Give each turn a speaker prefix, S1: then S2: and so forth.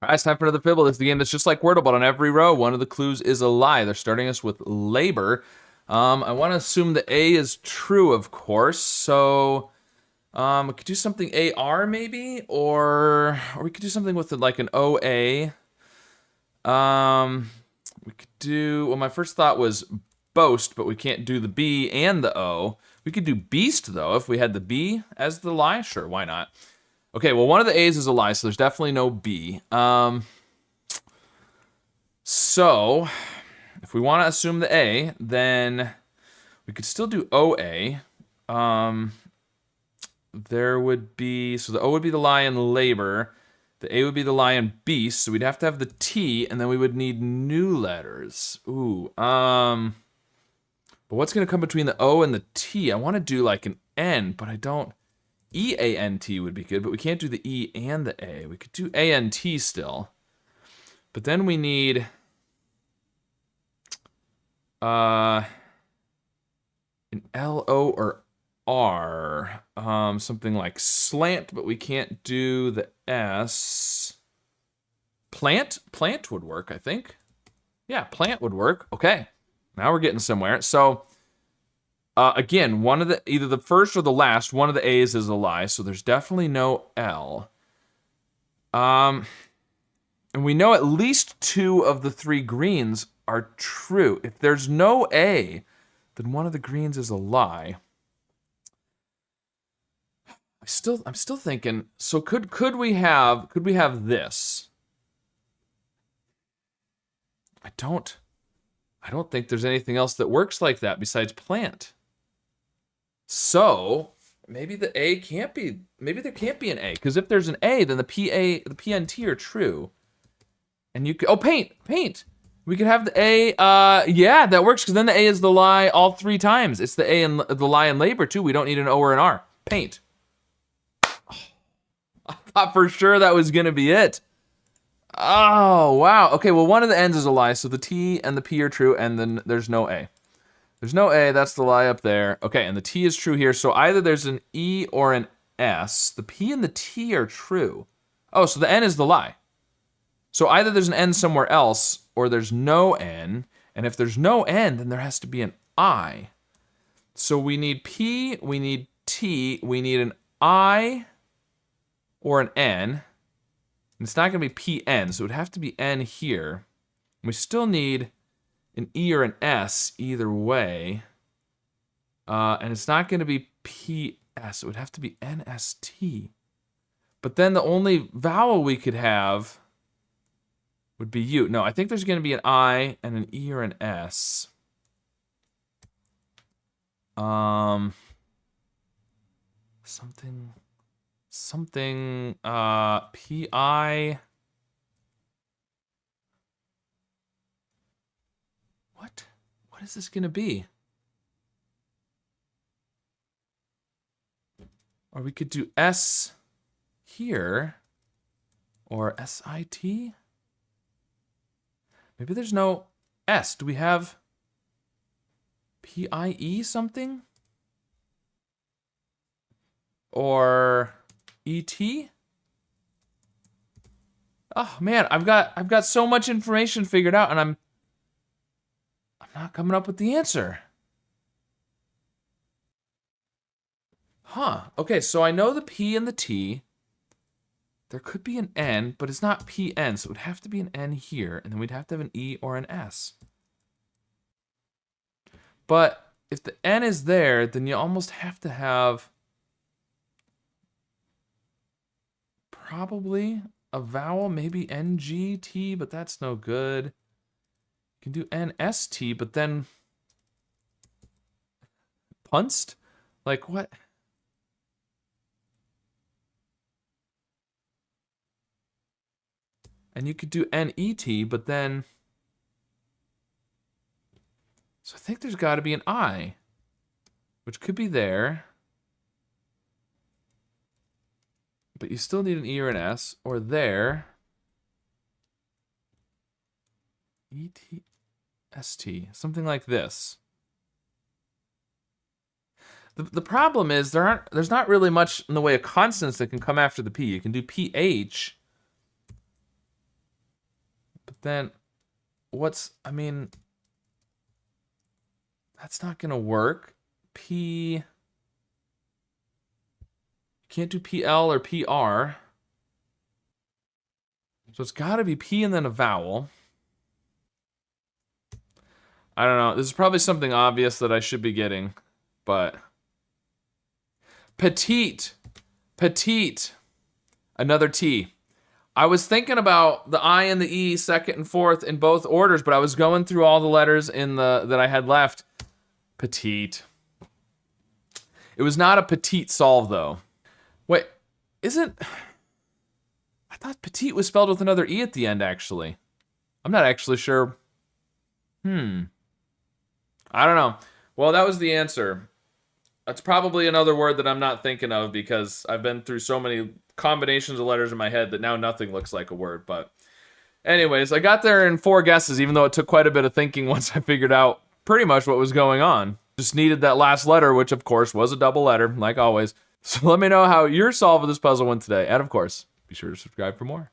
S1: All right, it's time for another Fibble. This is the game that's just like Wordle, but on every row, one of the clues is a lie. They're starting us with labor. I want to assume the A is true, of course. So we could do something AR maybe, or we could do something with like an OA. We could do. Well, my first thought was boast, but we can't do the B and the O. We could do beast though if we had the B as the lie. Sure, why not? Okay, well, one of the A's is a lie, so there's definitely no B. So, if we want to assume the A, then we could still do OA. There would be, so the O would be the lie in labor. The A would be the lie in beast, so we'd have to have the T, and then we would need new letters. Ooh, but what's going to come between the O and the T? I want to do like an N, but I don't. E-A-N-T would be good, but we can't do the E and the A. We could do A-N-T still. But then we need an L-O or R. Something like slant, but we can't do the S. Plant? Plant would work, I think. Yeah, plant would work. Okay, now we're getting somewhere. So again, one of the either the first or the last one of the A's is a lie, so there's definitely no L. And we know at least two of the three greens are true. If there's no A, then one of the greens is a lie. I'm still thinking. So could we have this? I don't think there's anything else that works like that besides plant. So maybe the A can't be. Maybe there can't be an A, because if there's an A, then the PNT are true. And you could paint. We could have the A. Yeah, that works, because then the A is the lie all three times. It's the A and the lie in labor too. We don't need an O or an R. Paint. Oh, I thought for sure that was gonna be it. Oh wow. Okay, well one of the N's is a lie, so the T and the P are true, and then there's no A. There's no A, that's the lie up there. Okay, and the T is true here, so either there's an E or an S. The P and the T are true. Oh, so the N is the lie. So either there's an N somewhere else, or there's no N, and if there's no N, then there has to be an I. So we need P, we need T, we need an I or an N. And it's not gonna be PN, so it would have to be N here. We still need an E or an S either way. And it's not going to be PS. It would have to be NST. But then the only vowel we could have would be U. No, I think there's going to be an I and an E or an S. Something, PI. What is this gonna be? Or we could do S here, or SIT? Maybe there's no S. Do we have PIE something? Or ET? Oh man, I've got so much information figured out, and I'm not coming up with the answer. Huh. Okay, so I know the P and the T. There could be an N, but it's not PN, so it would have to be an N here, and then we'd have to have an E or an S. But if the N is there, then you almost have to have probably a vowel, maybe NGT, but that's no good. You can do NST, but then punched? Like what? And you could do NET, but then, so I think there's got to be an I, which could be there, but you still need an E or an S, or there. ET-ST, something like this. The problem is there's not really much in the way of consonants that can come after the P. You can do PH, then I mean, that's not gonna work. You can't do PL or PR. So it's gotta be P and then a vowel. I don't know. This is probably something obvious that I should be getting, but petite. Petite. Another T. I was thinking about the I and the E second and fourth in both orders, but I was going through all the letters in that I had left. Petite. It was not a petite solve though. Wait, I thought petite was spelled with another E at the end actually. I'm not actually sure. I don't know. Well, that was the answer. That's probably another word that I'm not thinking of because I've been through so many combinations of letters in my head that now nothing looks like a word. But anyways, I got there in 4 guesses, even though it took quite a bit of thinking once I figured out pretty much what was going on. Just needed that last letter, which of course was a double letter, like always. So let me know how your solve of this puzzle went today. And of course, be sure to subscribe for more.